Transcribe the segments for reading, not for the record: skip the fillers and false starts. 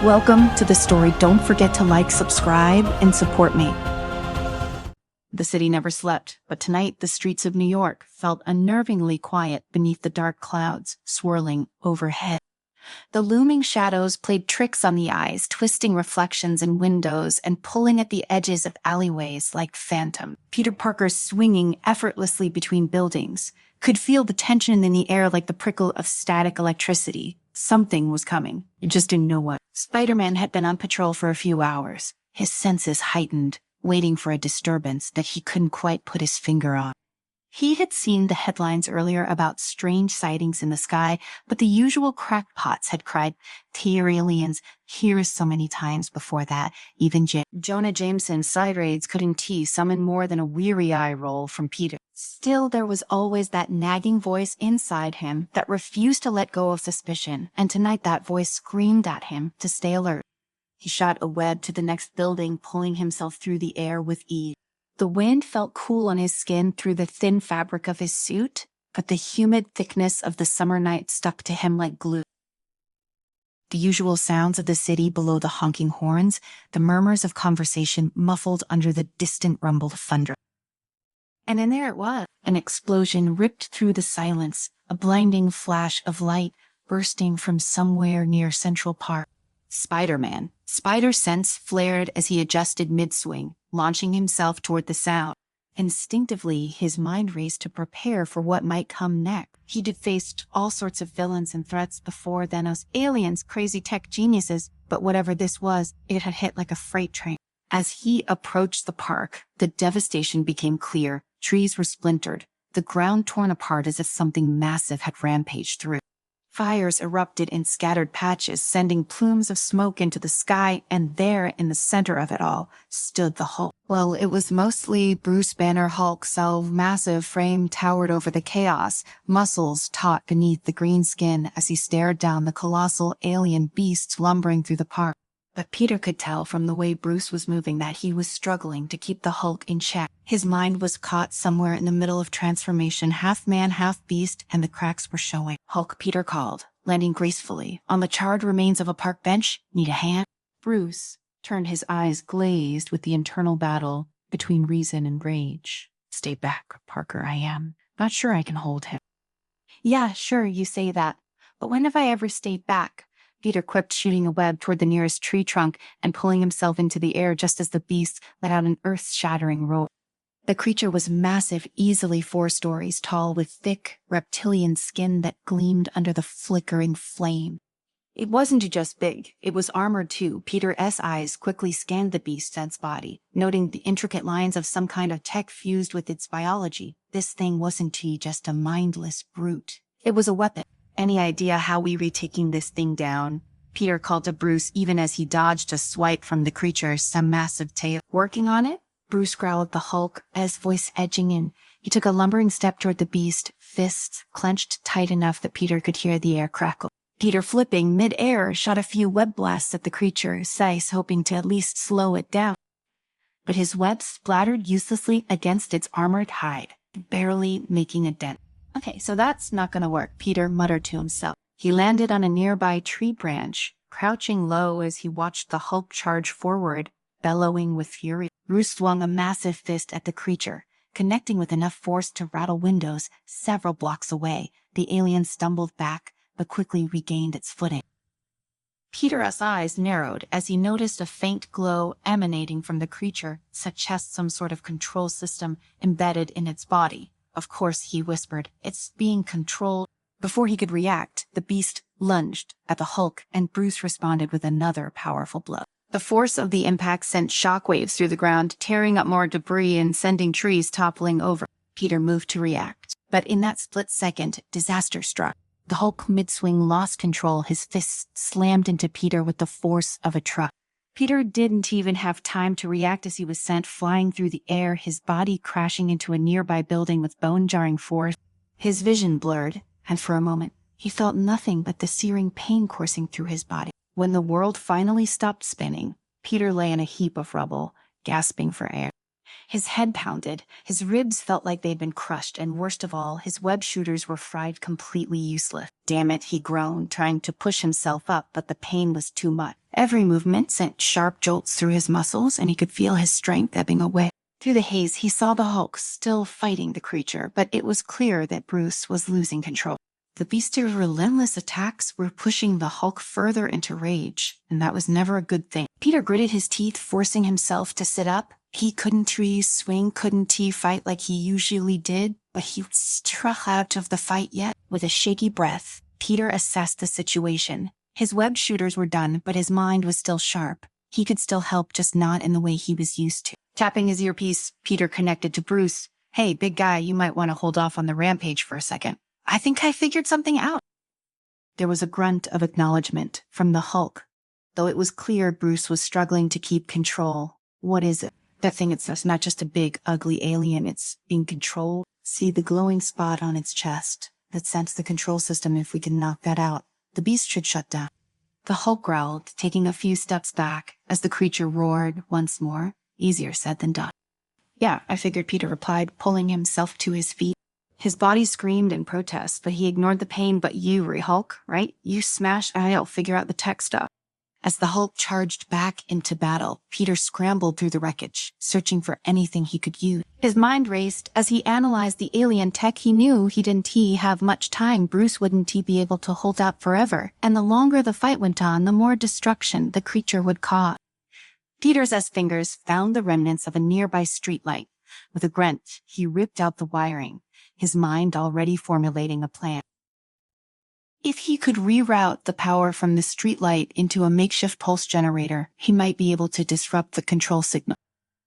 Welcome to the story. Don't forget to like, subscribe, and support me. The city never slept, but tonight the streets of New York felt unnervingly quiet beneath the dark clouds swirling overhead. The looming shadows played tricks on the eyes, twisting reflections in windows and pulling at the edges of alleyways like phantom. Peter Parker, swinging effortlessly between buildings, could feel the tension in the air like the prickle of static electricity. Something was coming. He just didn't know what. Spider-Man had been on patrol for a few hours, his senses heightened, waiting for a disturbance that he couldn't quite put his finger on. He had seen the headlines earlier about strange sightings in the sky, but the usual crackpots had cried, "Dear aliens," here so many times before that. Even Jonah Jameson's side raids couldn't summon more than a weary eye roll from Peter. Still, there was always that nagging voice inside him that refused to let go of suspicion, and tonight that voice screamed at him to stay alert. He shot a web to the next building, pulling himself through the air with ease. The wind felt cool on his skin through the thin fabric of his suit, but the humid thickness of the summer night stuck to him like glue. The usual sounds of the city below the honking horns, the murmurs of conversation muffled under the distant rumble of thunder. And in there it was. An explosion ripped through the silence, a blinding flash of light bursting from somewhere near Central Park. Spider-Man. Spider sense flared as he adjusted mid-swing, launching himself toward the sound. Instinctively, his mind raced to prepare for what might come next. He'd faced all sorts of villains and threats before, Thanos, aliens, crazy tech geniuses, but whatever this was, it had hit like a freight train. As he approached the park, the devastation became clear. Trees were splintered, the ground torn apart as if something massive had rampaged through. Fires erupted in scattered patches, sending plumes of smoke into the sky, and there, in the center of it all, stood the Hulk. Well, it was mostly Bruce Banner Hulk, so massive frame towered over the chaos, muscles taut beneath the green skin as he stared down the colossal alien beasts lumbering through the park. But Peter could tell from the way Bruce was moving that he was struggling to keep the Hulk in check. His mind was caught somewhere in the middle of transformation, half man, half beast, and the cracks were showing. "Hulk," Peter called, landing gracefully on the charred remains of a park bench. "Need a hand?" Bruce turned, his eyes glazed with the internal battle between reason and rage. "Stay back, Parker, I am not sure I can hold him." "Yeah, sure, you say that. But when have I ever stayed back?" Peter quipped, shooting a web toward the nearest tree trunk and pulling himself into the air just as the beast let out an earth-shattering roar. The creature was massive, easily 4 stories tall, with thick, reptilian skin that gleamed under the flickering flame. It wasn't just big, it was armored too. Peter's eyes quickly scanned the beast's body, noting the intricate lines of some kind of tech fused with its biology. This thing wasn't just a mindless brute. It was a weapon. "Any idea how we retaking this thing down?" Peter called to Bruce even as he dodged a swipe from the creature's massive tail. "Working on it?" Bruce growled, the Hulk, his voice edging in. He took a lumbering step toward the beast, fists clenched tight enough that Peter could hear the air crackle. Peter, flipping mid-air, shot a few web blasts at the creature, Sice hoping to at least slow it down. But his webs splattered uselessly against its armored hide, barely making a dent. "Okay, so that's not gonna work," Peter muttered to himself. He landed on a nearby tree branch, crouching low as he watched the Hulk charge forward, bellowing with fury. Bruce swung a massive fist at the creature, connecting with enough force to rattle windows several blocks away. The alien stumbled back, but quickly regained its footing. Peter's eyes narrowed as he noticed a faint glow emanating from the creature, such as some sort of control system embedded in its body. "Of course," he whispered, "it's being controlled." Before he could react, the beast lunged at the Hulk, and Bruce responded with another powerful blow. The force of the impact sent shockwaves through the ground, tearing up more debris and sending trees toppling over. Peter moved to react, but in that split second, disaster struck. The Hulk mid-swing lost control, his fists slammed into Peter with the force of a truck. Peter didn't even have time to react as he was sent flying through the air, his body crashing into a nearby building with bone-jarring force. His vision blurred, and for a moment, he felt nothing but the searing pain coursing through his body. When the world finally stopped spinning, Peter lay in a heap of rubble, gasping for air. His head pounded, his ribs felt like they'd been crushed, and worst of all, his web shooters were fried completely useless. Damn it, he groaned, trying to push himself up, but the pain was too much. Every movement sent sharp jolts through his muscles, and he could feel his strength ebbing away. Through the haze, he saw the Hulk still fighting the creature, but it was clear that Bruce was losing control. The beast's relentless attacks were pushing the Hulk further into rage, and that was never a good thing. Peter gritted his teeth, forcing himself to sit up. He couldn't swing, couldn't fight like he usually did, but he struck out of the fight yet. With a shaky breath, Peter assessed the situation. His web shooters were done, but his mind was still sharp. He could still help, just not in the way he was used to. Tapping his earpiece, Peter connected to Bruce. "Hey, big guy, you might want to hold off on the rampage for a second. I think I figured something out." There was a grunt of acknowledgement from the Hulk, though it was clear Bruce was struggling to keep control. "What is it?" "That thing, it's not just a big, ugly alien. It's being controlled. See the glowing spot on its chest? That sends the control system. If we can knock that out, the beast should shut down." The Hulk growled, taking a few steps back as the creature roared once more. Easier said than done. "Yeah, I figured," Peter replied, pulling himself to his feet. His body screamed in protest, but he ignored the pain. "But you, Hulk, right? You smash, I'll figure out the tech stuff." As the Hulk charged back into battle, Peter scrambled through the wreckage, searching for anything he could use. His mind raced as he analyzed the alien tech. He knew he didn't have much time. Bruce wouldn't be able to hold out forever, and the longer the fight went on, the more destruction the creature would cause. Peter's fingers found the remnants of a nearby streetlight. With a grunt, he ripped out the wiring, his mind already formulating a plan. If he could reroute the power from the streetlight into a makeshift pulse generator, he might be able to disrupt the control signal.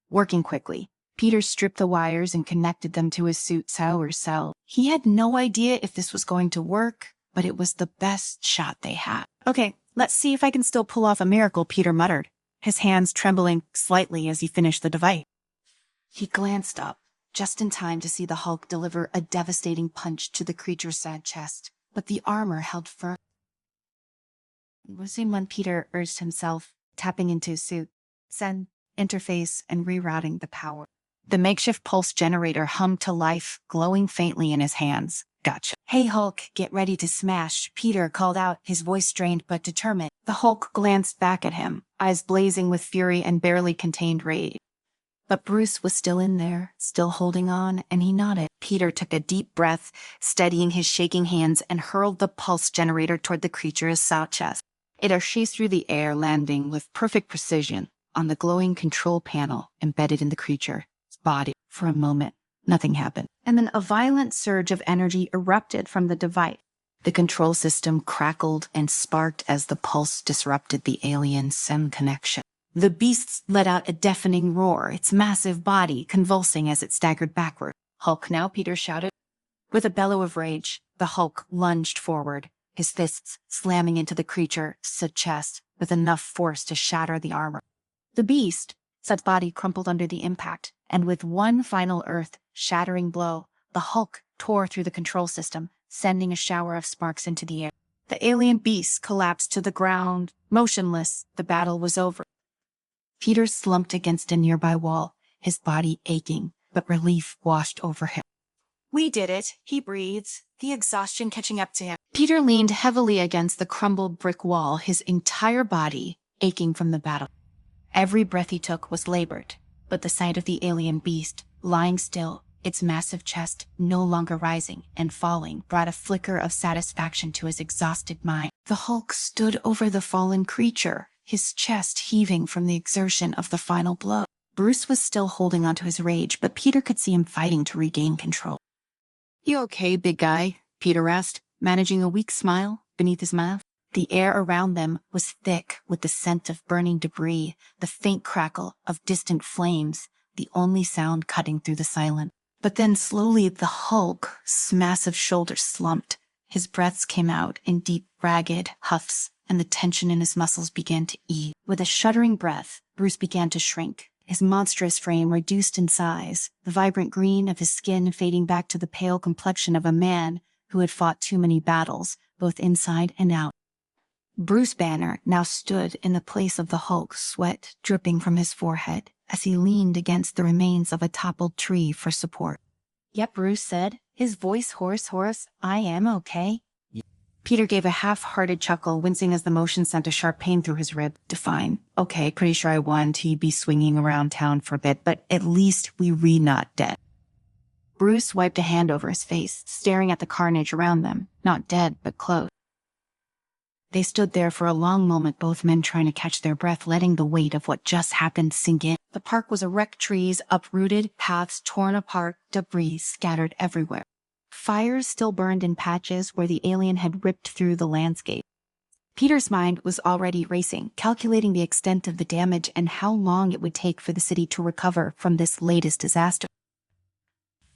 Working quickly, Peter stripped the wires and connected them to his suit's power cell. He had no idea if this was going to work, but it was the best shot they had. "Okay, let's see if I can still pull off a miracle," Peter muttered, his hands trembling slightly as he finished the device. He glanced up, just in time to see the Hulk deliver a devastating punch to the creature's sad chest. But the armor held firm. It was in when Peter urged himself, tapping into his suit, send, interface, and rerouting the power. The makeshift pulse generator hummed to life, glowing faintly in his hands. "Gotcha." "Hey, Hulk, get ready to smash," Peter called out, his voice strained but determined. The Hulk glanced back at him, eyes blazing with fury and barely contained rage. But Bruce was still in there, still holding on, and he nodded. Peter took a deep breath, steadying his shaking hands, and hurled the pulse generator toward the creature's south chest. It arched through the air, landing with perfect precision on the glowing control panel embedded in the creature's body. For a moment, nothing happened. And then a violent surge of energy erupted from the device. The control system crackled and sparked as the pulse disrupted the alien SIM connection. The beast let out a deafening roar, its massive body convulsing as it staggered backward. "Hulk now," Peter shouted. With a bellow of rage, the Hulk lunged forward, his fists slamming into the creature's chest with enough force to shatter the armor. The beast's body crumpled under the impact, and with one final earth-shattering blow, the Hulk tore through the control system, sending a shower of sparks into the air. The alien beast collapsed to the ground, motionless. The battle was over. Peter slumped against a nearby wall, his body aching, but relief washed over him. "We did it," he breathed, the exhaustion catching up to him. Peter leaned heavily against the crumbled brick wall, his entire body aching from the battle. Every breath he took was labored, but the sight of the alien beast, lying still, its massive chest no longer rising and falling, brought a flicker of satisfaction to his exhausted mind. The Hulk stood over the fallen creature, his chest heaving from the exertion of the final blow. Bruce was still holding onto his rage, but Peter could see him fighting to regain control. "You okay, big guy?" Peter asked, managing a weak smile beneath his mouth. The air around them was thick with the scent of burning debris, the faint crackle of distant flames, the only sound cutting through the silence. But then slowly the Hulk's massive shoulders slumped. His breaths came out in deep, ragged huffs, and the tension in his muscles began to ease. With a shuddering breath, Bruce began to shrink, his monstrous frame reduced in size, the vibrant green of his skin fading back to the pale complexion of a man who had fought too many battles, both inside and out. Bruce Banner now stood in the place of the Hulk, sweat dripping from his forehead as he leaned against the remains of a toppled tree for support. "Yep," Bruce said, his voice hoarse. "I am okay." Peter gave a half-hearted chuckle, wincing as the motion sent a sharp pain through his rib. "Fine. Okay, pretty sure I won. He'd be swinging around town for a bit, but at least we not dead." Bruce wiped a hand over his face, staring at the carnage around them. Not dead, but close. They stood there for a long moment, both men trying to catch their breath, letting the weight of what just happened sink in. The park was a wreck, trees uprooted, paths torn apart, debris scattered everywhere. Fires still burned in patches where the alien had ripped through the landscape. Peter's mind was already racing, calculating the extent of the damage and how long it would take for the city to recover from this latest disaster.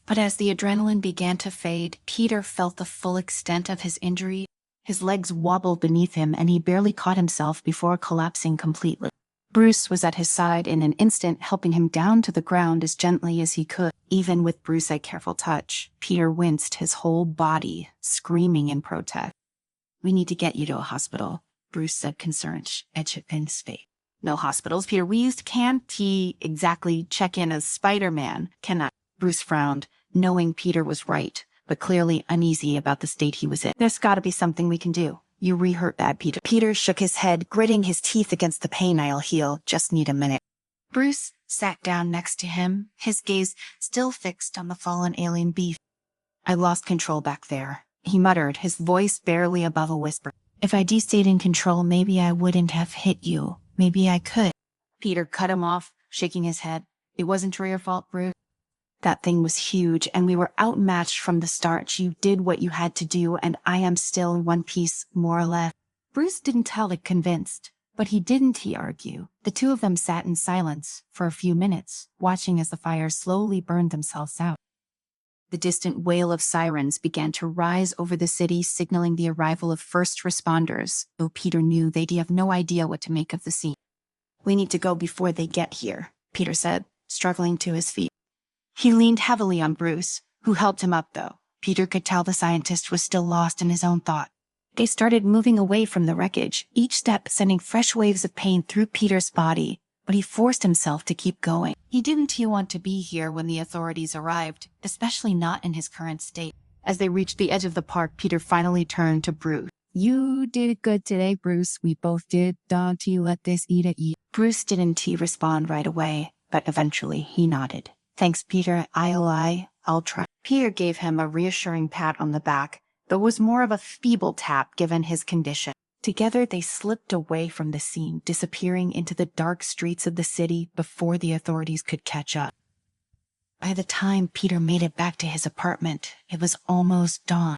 But as the adrenaline began to fade, Peter felt the full extent of his injury. His legs wobbled beneath him, and he barely caught himself before collapsing completely. Bruce was at his side in an instant, helping him down to the ground as gently as he could. Even with Bruce's careful touch, Peter winced, his whole body screaming in protest. "We need to get you to a hospital," Bruce said, concerned, etched in his face. "No hospitals, Peter. Can't he exactly check in as Spider-Man? Cannot." Bruce frowned, knowing Peter was right, but clearly uneasy about the state he was in. "There's gotta be something we can do. You re-hurt bad, Peter." Peter shook his head, gritting his teeth against the pain. "I'll heal. Just need a minute." Bruce sat down next to him, his gaze still fixed on the fallen alien beast. "I lost control back there," he muttered, his voice barely above a whisper. "If I stayed in control, maybe I wouldn't have hit you. Maybe I could." Peter cut him off, shaking his head. "It wasn't your fault, Bruce. That thing was huge, and we were outmatched from the start. You did what you had to do, and I am still in one piece, more or less." Bruce didn't tell it convinced, but he didn't, he argued. The two of them sat in silence for a few minutes, watching as the fires slowly burned themselves out. The distant wail of sirens began to rise over the city, signaling the arrival of first responders, though Peter knew they'd have no idea what to make of the scene. "We need to go before they get here," Peter said, struggling to his feet. He leaned heavily on Bruce, who helped him up, though. Peter could tell the scientist was still lost in his own thought. They started moving away from the wreckage, each step sending fresh waves of pain through Peter's body, but he forced himself to keep going. He didn't want to be here when the authorities arrived, especially not in his current state. As they reached the edge of the park, Peter finally turned to Bruce. "You did good today, Bruce. We both did. Don't you let this eat at you." Bruce didn't respond right away, but eventually he nodded. "Thanks, Peter. I'll try." Peter gave him a reassuring pat on the back, though it was more of a feeble tap given his condition. Together they slipped away from the scene, disappearing into the dark streets of the city before the authorities could catch up. By the time Peter made it back to his apartment, it was almost dawn.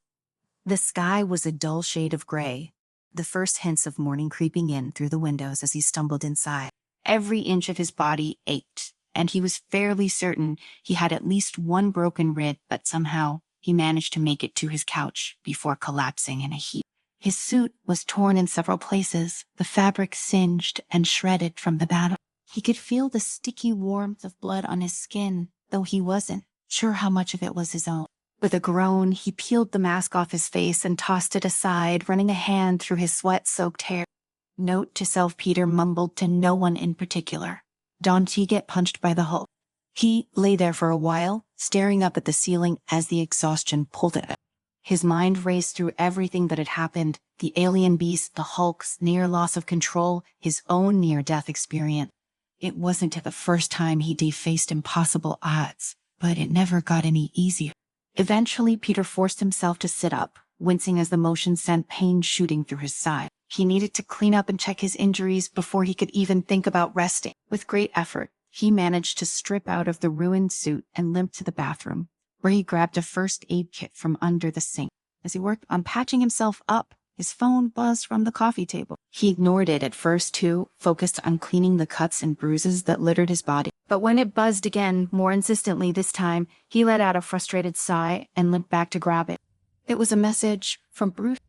The sky was a dull shade of gray, the first hints of morning creeping in through the windows as he stumbled inside. Every inch of his body ached, and he was fairly certain he had at least one broken rib, but somehow he managed to make it to his couch before collapsing in a heap. His suit was torn in several places, the fabric singed and shredded from the battle. He could feel the sticky warmth of blood on his skin, though he wasn't sure how much of it was his own. With a groan, he peeled the mask off his face and tossed it aside, running a hand through his sweat-soaked hair. Note to self, Peter mumbled to no one in particular. "Don't you get punched by the Hulk." He lay there for a while, staring up at the ceiling as the exhaustion pulled at him. His mind raced through everything that had happened, the alien beast, the Hulk's near loss of control, his own near-death experience. It wasn't the first time he'd faced impossible odds, but it never got any easier. Eventually, Peter forced himself to sit up, wincing as the motion sent pain shooting through his side. He needed to clean up and check his injuries before he could even think about resting. With great effort, he managed to strip out of the ruined suit and limp to the bathroom, where he grabbed a first aid kit from under the sink. As he worked on patching himself up, his phone buzzed from the coffee table. He ignored it at first too, focused on cleaning the cuts and bruises that littered his body. But when it buzzed again, more insistently this time, he let out a frustrated sigh and limped back to grab it. It was a message from Bruce.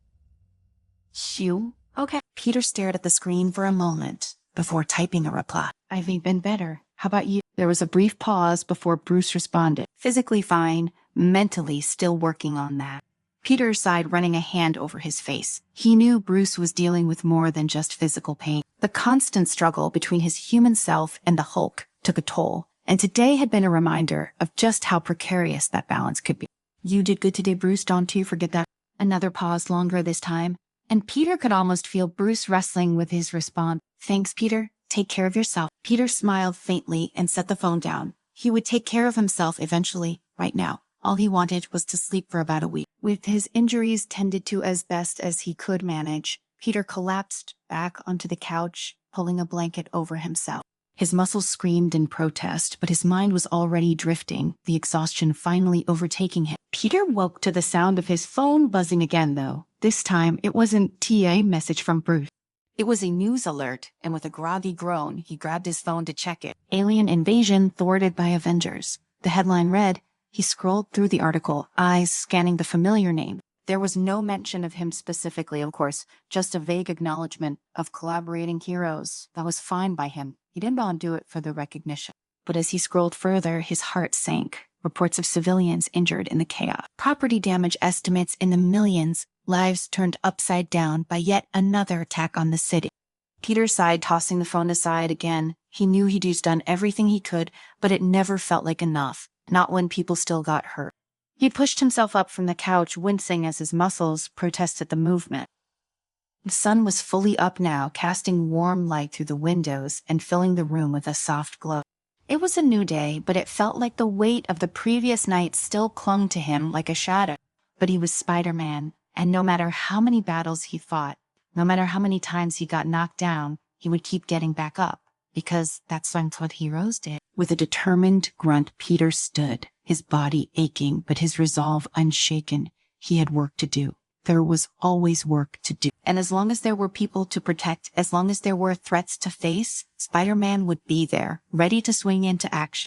"Shoo? Okay." Peter stared at the screen for a moment before typing a reply. "I've been better. How about you?" There was a brief pause before Bruce responded. "Physically fine, mentally still working on that." Peter sighed, running a hand over his face. He knew Bruce was dealing with more than just physical pain. The constant struggle between his human self and the Hulk took a toll, and today had been a reminder of just how precarious that balance could be. "You did good today, Bruce. Don't you forget that." Another pause, longer this time, and Peter could almost feel Bruce wrestling with his response. "Thanks, Peter. Take care of yourself." Peter smiled faintly and set the phone down. He would take care of himself eventually. Right now, all he wanted was to sleep for about a week. With his injuries tended to as best as he could manage, Peter collapsed back onto the couch, pulling a blanket over himself. His muscles screamed in protest, but his mind was already drifting, the exhaustion finally overtaking him. Peter woke to the sound of his phone buzzing again, though. This time, it wasn't TA message from Bruce. It was a news alert, and with a groggy groan, he grabbed his phone to check it. "Alien invasion thwarted by Avengers." The headline read. He scrolled through the article, eyes scanning the familiar name. There was no mention of him specifically, of course, just a vague acknowledgement of collaborating heroes. That was fine by him. He didn't want to do it for the recognition. But as he scrolled further, his heart sank. Reports of civilians injured in the chaos. Property damage estimates in the millions. Lives turned upside down by yet another attack on the city. Peter sighed, tossing the phone aside again. He knew he'd done everything he could, but it never felt like enough. Not when people still got hurt. He pushed himself up from the couch, wincing as his muscles protested the movement. The sun was fully up now, casting warm light through the windows and filling the room with a soft glow. It was a new day, but it felt like the weight of the previous night still clung to him like a shadow. But he was Spider-Man, and no matter how many battles he fought, no matter how many times he got knocked down, he would keep getting back up. Because that's what heroes did. With a determined grunt, Peter stood, his body aching, but his resolve unshaken. He had work to do. There was always work to do. And as long as there were people to protect, as long as there were threats to face, Spider-Man would be there, ready to swing into action.